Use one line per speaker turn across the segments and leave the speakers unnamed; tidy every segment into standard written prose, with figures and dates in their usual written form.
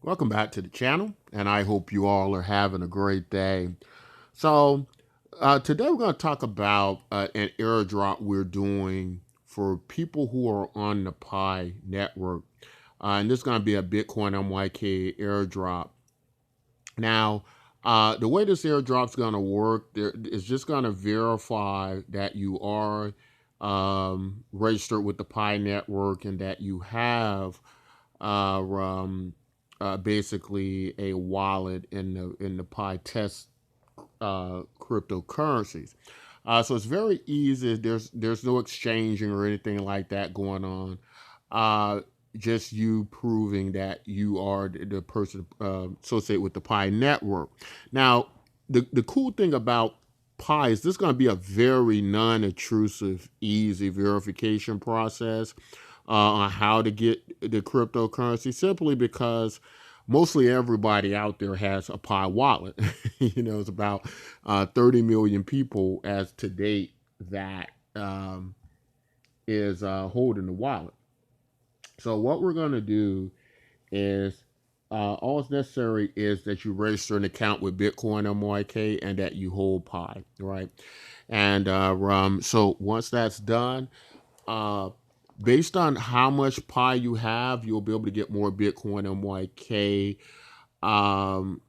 Welcome back to the channel, and I hope you all are having a great day. So, today we're going to talk about an airdrop we're doing for people who are on the Pi network. And this is going to be a Bitcoin MYK airdrop. Now, the way this airdrop is going to work, it's just going to verify that you are registered with the Pi network and that you have uh, um, basically a wallet in the Pi test cryptocurrencies. So it's very easy. There's no exchanging or anything like that going on. Uh, just you proving that you are the person associated with the Pi network. Now, the cool thing about Pi is this is going to be a very non-intrusive, easy verification process on how to get the cryptocurrency, simply because mostly everybody out there has a Pi wallet. It's about 30 million people as to date that is holding the wallet. So what we're going to do is all that's necessary is that you register an account with Bitcoin MYK and that you hold Pi, right? And so once that's done, uh, based on how much Pi you have, you'll be able to get more Bitcoin MYK um,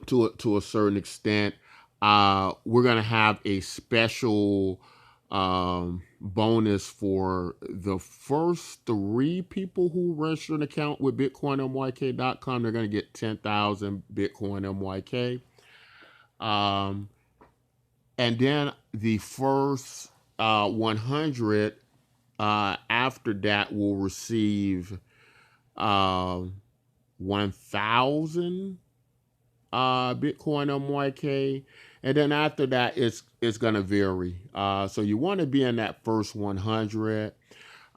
to a certain extent. We're gonna have a special bonus for the first three people who register an account with BitcoinMYK.com. They're gonna get 10,000 Bitcoin MYK, um, and then the first 100 after that will receive uh, 1,000 Bitcoin MYK, and then after that, it's gonna vary. So you want to be in that first 100.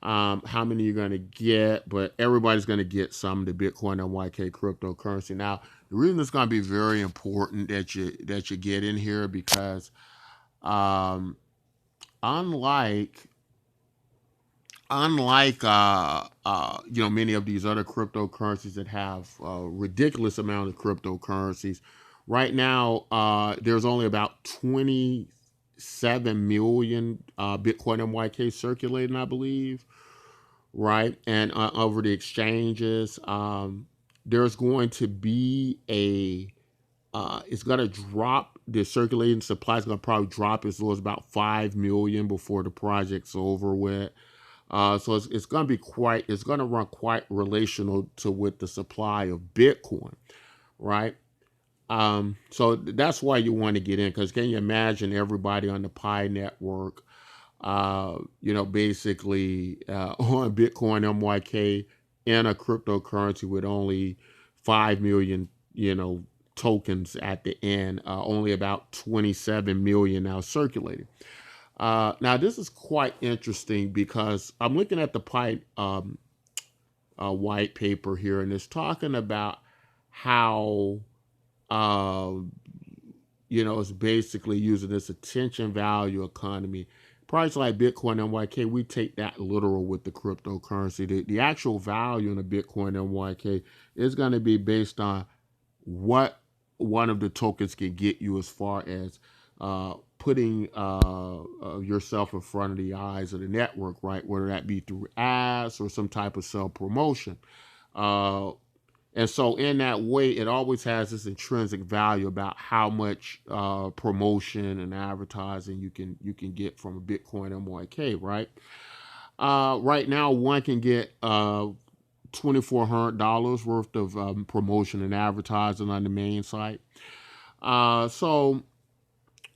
How many you're gonna get, but everybody's gonna get some of the Bitcoin MYK cryptocurrency. Now, the reason it's gonna be very important that you get in here because um, unlike many of these other cryptocurrencies that have a ridiculous amount of cryptocurrencies, right now there's only about 27 million Bitcoin MYK circulating, I believe, right? And over the exchanges, there's going to be it's going to drop. The circulating supply is going to probably drop as low as about 5 million before the project's over with. So it's going to be it's going to run quite relational to with the supply of Bitcoin, right? So that's why you want to get in, because can you imagine everybody on the Pi network, basically on Bitcoin MYK in a cryptocurrency with only 5 million, tokens at the end, only about 27 million now circulating. Now, this is quite interesting because I'm looking at the Pi white paper here, and it's talking about how, uh, it's basically using this attention value economy. Price like Bitcoin MYK, we take that literal with the cryptocurrency. The actual value in a Bitcoin MYK is going to be based on what one of the tokens can get you as far as putting yourself in front of the eyes of the network, right? Whether that be through ads or some type of self promotion. Uh, and so, in that way, it always has this intrinsic value about how much promotion and advertising you can get from a Bitcoin MYK, right? Right now, one can get $2,400 worth of promotion and advertising on the main site. So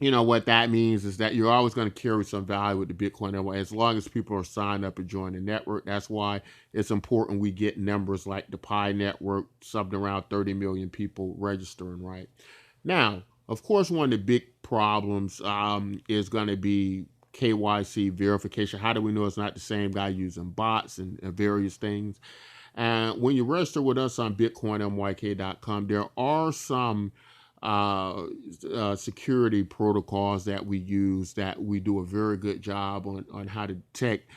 what that means is that you're always going to carry some value with the Bitcoin network as long as people are signed up and join the network. That's why it's important we get numbers like the Pi network, something around 30 million people registering, right? Now, of course, one of the big problems is going to be KYC verification. How do we know it's not the same guy using bots and various things? And when you register with us on BitcoinMYK.com, there are some security protocols that we use that we do a very good job on how to detect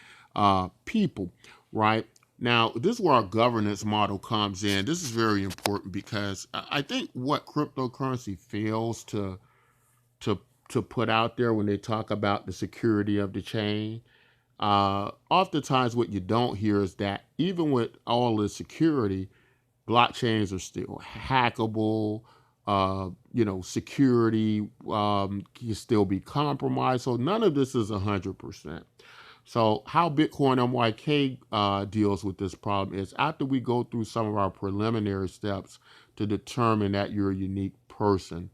people, right? Now, this is where our governance model comes in. This is very important because I think what cryptocurrency fails to to put out there when they talk about the security of the chain. Oftentimes, what you don't hear is that even with all the security, blockchains are still hackable. Security can still be compromised. So none of this is 100%. So how Bitcoin MYK deals with this problem is after we go through some of our preliminary steps to determine that you're a unique person,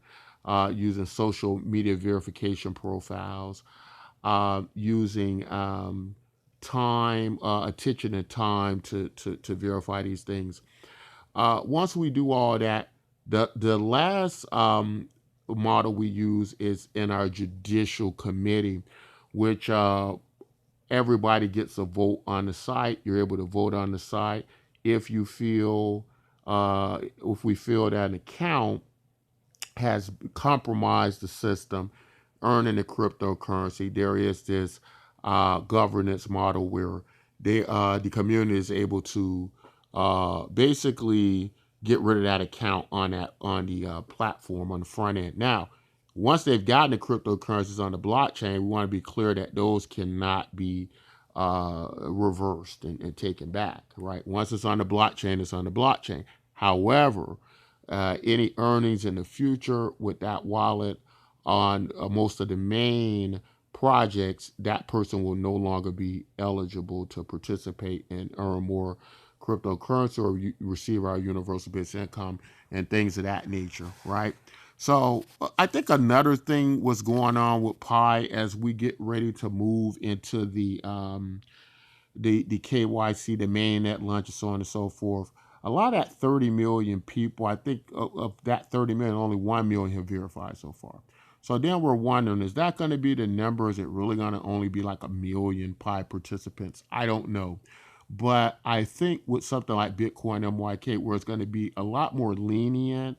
using social media verification profiles, using time, attention and time to verify these things. Once we do all that, the last model we use is in our judicial committee, which everybody gets a vote on the site. You're able to vote on the site if you feel, if we feel that an account has compromised the system, earning the cryptocurrency. There is this governance model where the community is able to basically get rid of that account on the platform on the front end. Now, once they've gotten the cryptocurrencies on the blockchain, we want to be clear that those cannot be reversed and taken back, right? Once it's on the blockchain, it's on the blockchain. However, any earnings in the future with that wallet on most of the main projects, that person will no longer be eligible to participate and earn more cryptocurrency or receive our universal basic income and things of that nature, right? So I think another thing was going on with Pi as we get ready to move into the KYC, the mainnet launch, and so on and so forth. A lot of that 30 million people, I think of that 30 million, only 1 million have verified so far. So then we're wondering, is that going to be the number? Is it really going to only be like 1 million Pi participants? I don't know. But I think with something like Bitcoin MYK, where it's going to be a lot more lenient,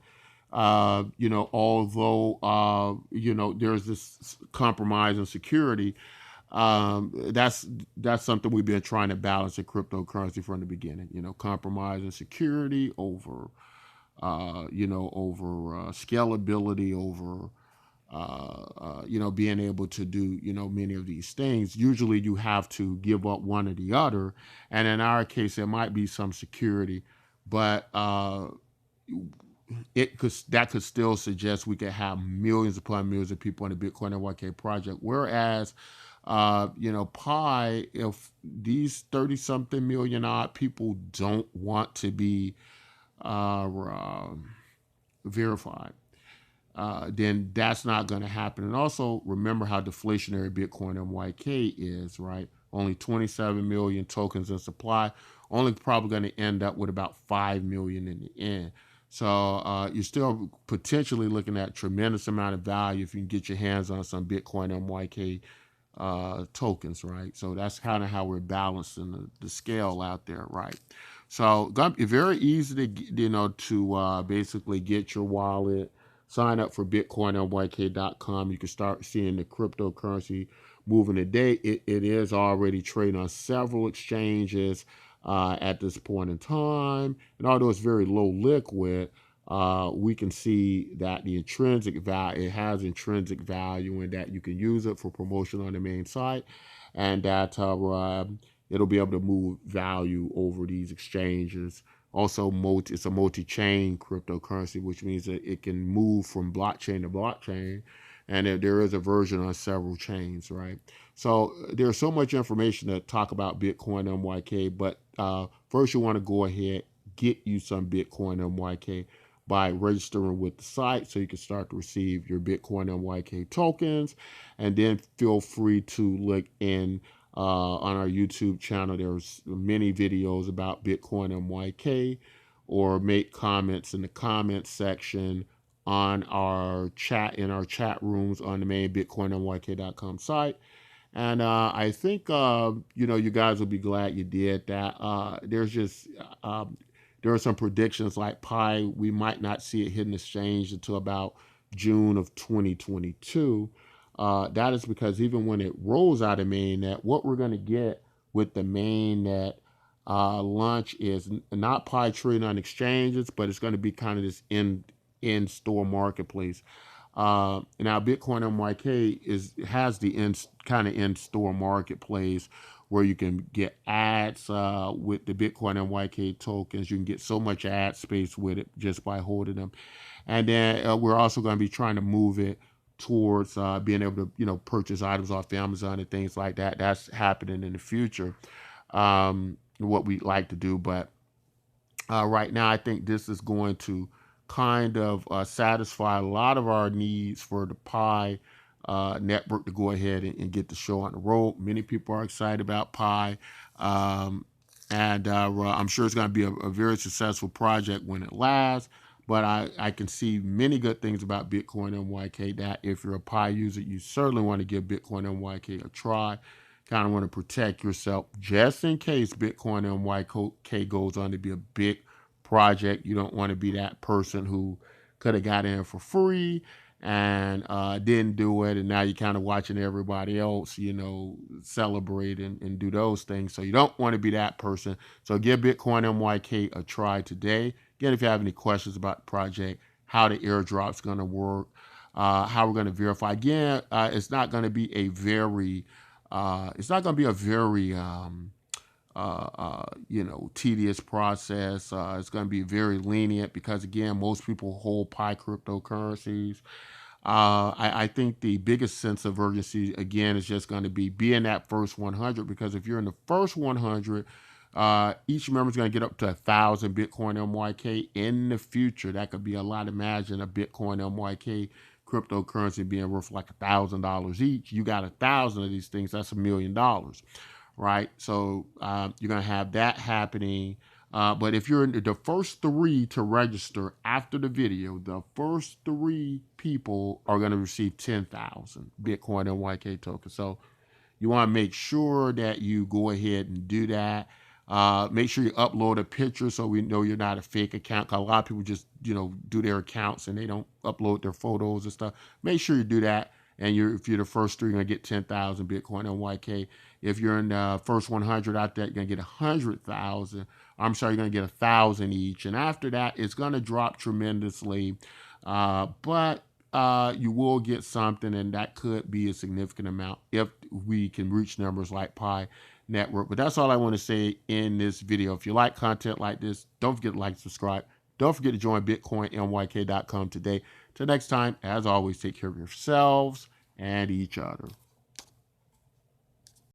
although, there's this compromise in security, that's something we've been trying to balance in cryptocurrency from the beginning. Compromising security over, scalability, over, being able to do, many of these things. Usually you have to give up one or the other. And in our case, there might be some security, but that could still suggest we could have millions upon millions of people on the Bitcoin NYK project. Whereas, Pi, if these 30-something million odd people don't want to be verified, then that's not going to happen. And also remember how deflationary Bitcoin MYK is, right? Only 27 million tokens in supply, only probably going to end up with about 5 million in the end. So you're still potentially looking at a tremendous amount of value if you can get your hands on some Bitcoin MYK tokens, right? So that's kind of how we're balancing the scale out there, right? So it's very easy to basically get your wallet, sign up for BitcoinMYK.com. You can start seeing the cryptocurrency moving today. It is already trading on several exchanges at this point in time. And although it's very low liquid, we can see that the intrinsic value, it has intrinsic value and that you can use it for promotion on the main site, and that it'll be able to move value over these exchanges. Also, it's a multi-chain cryptocurrency, which means that it can move from blockchain to blockchain, and there is a version on several chains, right? So there's so much information to talk about Bitcoin MYK, but first you want to go ahead, get you some Bitcoin MYK by registering with the site so you can start to receive your Bitcoin MYK tokens, and then feel free to look in on our YouTube channel. There's many videos about Bitcoin MYK, or make comments in the comments section on our chat, in our chat rooms on the main BitcoinMYK.com site. And I think, you guys will be glad you did that. There are some predictions like Pi, we might not see it hitting exchange until about June of 2022. That is because even when it rolls out of mainnet, what we're going to get with the mainnet launch is not Pi trading on exchanges, but it's going to be kind of this in-store marketplace. Now Bitcoin MYK has the kind of in-store marketplace where you can get ads with the Bitcoin MYK tokens. You can get so much ad space with it just by holding them. And then we're also going to be trying to move it towards being able to, purchase items off Amazon and things like that. That's happening in the future. What we'd like to do, but right now I think this is going to kind of satisfy a lot of our needs for the Pi network to go ahead and get the show on the road. Many people are excited about Pi, and I'm sure it's going to be a very successful project when it lasts. But I can see many good things about Bitcoin MYK that if you're a Pi user, you certainly want to give Bitcoin MYK a try. Kind of want to protect yourself just in case Bitcoin MYK goes on to be a big project. You don't want to be that person who could have got in for free and didn't do it, and now you're kind of watching everybody else, celebrate and do those things. So you don't want to be that person. So give Bitcoin MYK a try today. Again, if you have any questions about the project, how the airdrop's going to work, how we're going to verify. Again, it's not going to be a very tedious process. It's going to be very lenient because, again, most people hold Pi cryptocurrencies. I think the biggest sense of urgency, again, is just going to be in that first 100, because if you're in the first 100, each member is going to get up to 1,000 Bitcoin MYK in the future. That could be a lot. Imagine a Bitcoin MYK cryptocurrency being worth like $1,000 each. You got 1,000 of these things, that's $1 million, right? So you're going to have that happening. But if you're in the first 3 to register after the video, the first 3 people are going to receive 10,000 Bitcoin MYK tokens. So you want to make sure that you go ahead and do that. Make sure you upload a picture so we know you're not a fake account. 'Cause a lot of people just, do their accounts and they don't upload their photos and stuff. Make sure you do that. And if you're the first 3, you're going to get 10,000 Bitcoin MYK. If you're in the first 100 out there, you're going to get 100,000. I'm sorry, you're going to get 1,000 each. And after that, it's going to drop tremendously. But you will get something, and that could be a significant amount if we can reach numbers like Pi Network. But that's all I want to say in this video. If you like content like this, don't forget to like and subscribe. Don't forget to join BitcoinMYK.com today. Till next time, as always, take care of yourselves and each other.